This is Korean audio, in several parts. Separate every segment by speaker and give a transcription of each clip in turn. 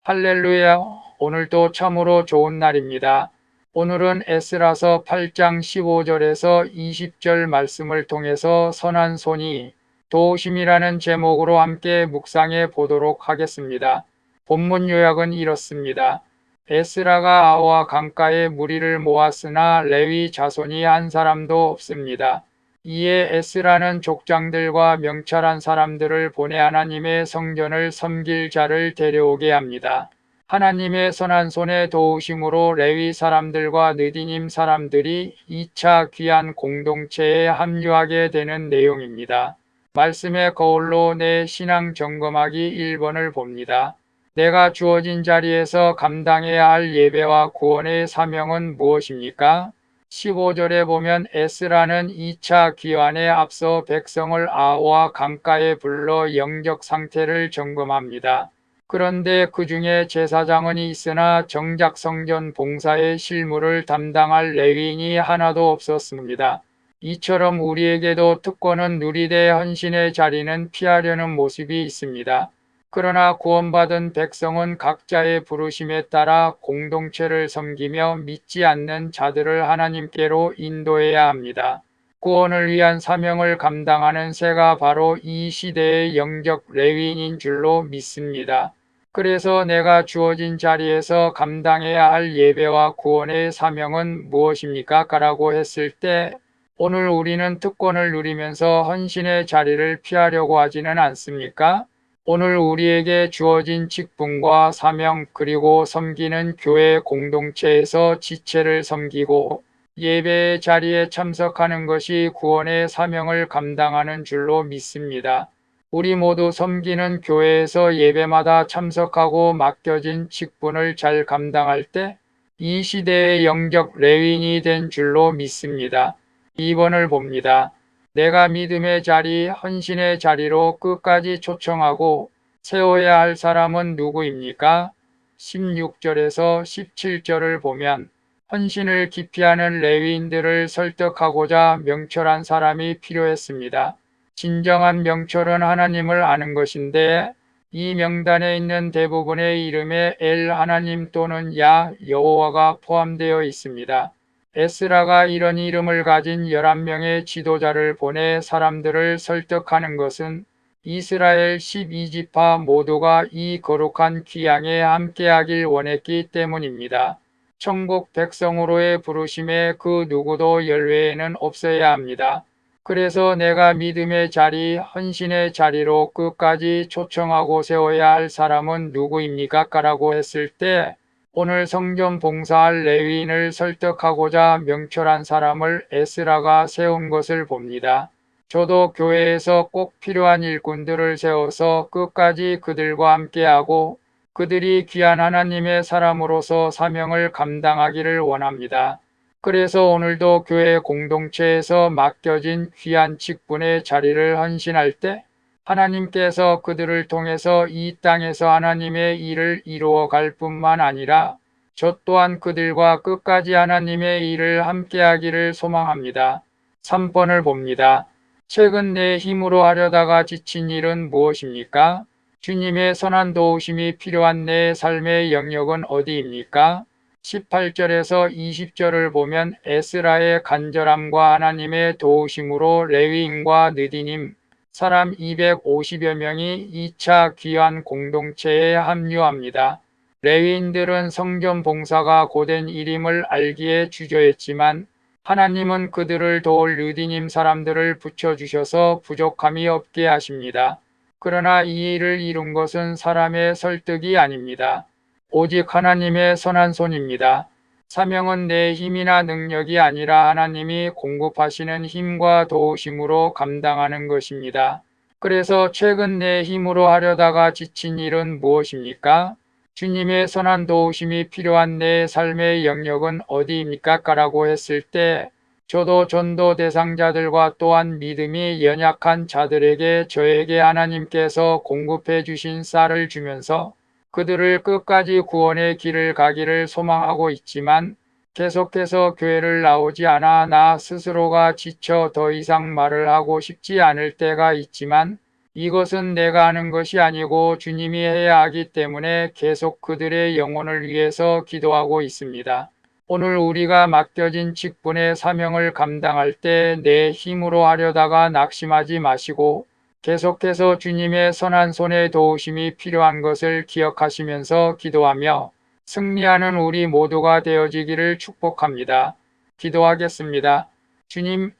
Speaker 1: 할렐루야. 오늘도 참으로 좋은 날입니다. 오늘은 에스라서 8장 15절에서 20절 말씀을 통해서 선한 손이 도우심이라는 제목으로 함께 묵상해 보도록 하겠습니다. 본문 요약은 이렇습니다. 에스라가 아와 강가에 무리를 모았으나 레위 자손이 한 사람도 없습니다. 이에 에스라는 족장들과 명철한 사람들을 보내 하나님의 성전을 섬길 자를 데려오게 합니다. 하나님의 선한 손의 도우심으로 레위 사람들과 느디님 사람들이 2차 귀한 공동체에 합류하게 되는 내용입니다. 말씀의 거울로 내 신앙 점검하기 1번을 봅니다. 내가 주어진 자리에서 감당해야 할 예배와 구원의 사명은 무엇입니까? 15절에 보면 에스라는 2차 귀환에 앞서 백성을 아와 강가에 불러 영적 상태를 점검합니다. 그런데 그 중에 제사장은 있으나 정작 성전 봉사의 실무를 담당할 레위인이 하나도 없었습니다. 이처럼 우리에게도 특권은 누리되 헌신의 자리는 피하려는 모습이 있습니다. 그러나 구원받은 백성은 각자의 부르심에 따라 공동체를 섬기며 믿지 않는 자들을 하나님께로 인도해야 합니다. 구원을 위한 사명을 감당하는 새가 바로 이 시대의 영적 레위인인 줄로 믿습니다. 그래서 내가 주어진 자리에서 감당해야 할 예배와 구원의 사명은 무엇입니까? 라고 했을 때 오늘 우리는 특권을 누리면서 헌신의 자리를 피하려고 하지는 않습니까? 오늘 우리에게 주어진 직분과 사명 그리고 섬기는 교회 공동체에서 지체를 섬기고 예배의 자리에 참석하는 것이 구원의 사명을 감당하는 줄로 믿습니다. 우리 모두 섬기는 교회에서 예배마다 참석하고 맡겨진 직분을 잘 감당할 때 이 시대의 영적 레위인이 된 줄로 믿습니다. 2번을 봅니다. 내가 믿음의 자리, 헌신의 자리로 끝까지 초청하고 세워야 할 사람은 누구입니까? 16절에서 17절을 보면 헌신을 기피하는 레위인들을 설득하고자 명철한 사람이 필요했습니다. 진정한 명철은 하나님을 아는 것인데 이 명단에 있는 대부분의 이름에 엘 하나님 또는 야 여호와가 포함되어 있습니다. 에스라가 이런 이름을 가진 11명의 지도자를 보내 사람들을 설득하는 것은 이스라엘 12지파 모두가 이 거룩한 귀향에 함께하길 원했기 때문입니다. 천국 백성으로의 부르심에 그 누구도 열외에는 없어야 합니다. 그래서 내가 믿음의 자리, 헌신의 자리로 끝까지 초청하고 세워야 할 사람은 누구입니까? 라고 했을 때 오늘 성전 봉사할 레위인을 설득하고자 명철한 사람을 에스라가 세운 것을 봅니다. 저도 교회에서 꼭 필요한 일꾼들을 세워서 끝까지 그들과 함께하고 그들이 귀한 하나님의 사람으로서 사명을 감당하기를 원합니다. 그래서 오늘도 교회 공동체에서 맡겨진 귀한 직분의 자리를 헌신할 때 하나님께서 그들을 통해서 이 땅에서 하나님의 일을 이루어 갈 뿐만 아니라 저 또한 그들과 끝까지 하나님의 일을 함께하기를 소망합니다. 3번을 봅니다. 최근 내 힘으로 하려다가 지친 일은 무엇입니까? 주님의 선한 도우심이 필요한 내 삶의 영역은 어디입니까? 18절에서 20절을 보면 에스라의 간절함과 하나님의 도우심으로 레위인과 느디님 사람 250여 명이 2차 귀환 공동체에 합류합니다. 레위인들은 성전 봉사가 고된 일임을 알기에 주저했지만 하나님은 그들을 도울 느디님 사람들을 붙여주셔서 부족함이 없게 하십니다. 그러나 이 일을 이룬 것은 사람의 설득이 아닙니다. 오직 하나님의 선한 손입니다. 사명은 내 힘이나 능력이 아니라 하나님이 공급하시는 힘과 도우심으로 감당하는 것입니다. 그래서 최근 내 힘으로 하려다가 지친 일은 무엇입니까? 주님의 선한 도우심이 필요한 내 삶의 영역은 어디입니까? 라고 했을 때 저도 전도 대상자들과 또한 믿음이 연약한 자들에게 저에게 하나님께서 공급해 주신 쌀을 주면서 그들을 끝까지 구원의 길을 가기를 소망하고 있지만 계속해서 교회를 나오지 않아 나 스스로가 지쳐 더 이상 말을 하고 싶지 않을 때가 있지만 이것은 내가 하는 것이 아니고 주님이 해야 하기 때문에 계속 그들의 영혼을 위해서 기도하고 있습니다. 오늘 우리가 맡겨진 직분의 사명을 감당할 때 내 힘으로 하려다가 낙심하지 마시고 계속해서 주님의 선한 손의 도우심이 필요한 것을 기억하시면서 기도하며 승리하는 우리 모두가 되어지기를 축복합니다. 기도하겠습니다. 주님,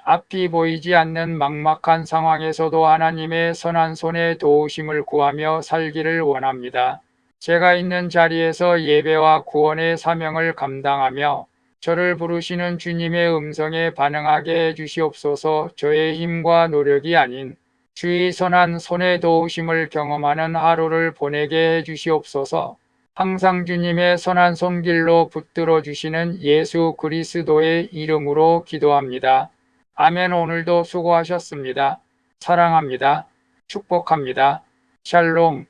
Speaker 1: 앞이 보이지 않는 막막한 상황에서도 하나님의 선한 손의 도우심을 구하며 살기를 원합니다. 제가 있는 자리에서 예배와 구원의 사명을 감당하며 저를 부르시는 주님의 음성에 반응하게 해주시옵소서. 저의 힘과 노력이 아닌 주의 선한 손의 도우심을 경험하는 하루를 보내게 해주시옵소서. 항상 주님의 선한 손길로 붙들어 주시는 예수 그리스도의 이름으로 기도합니다. 아멘. 오늘도 수고하셨습니다. 사랑합니다. 축복합니다. 샬롬.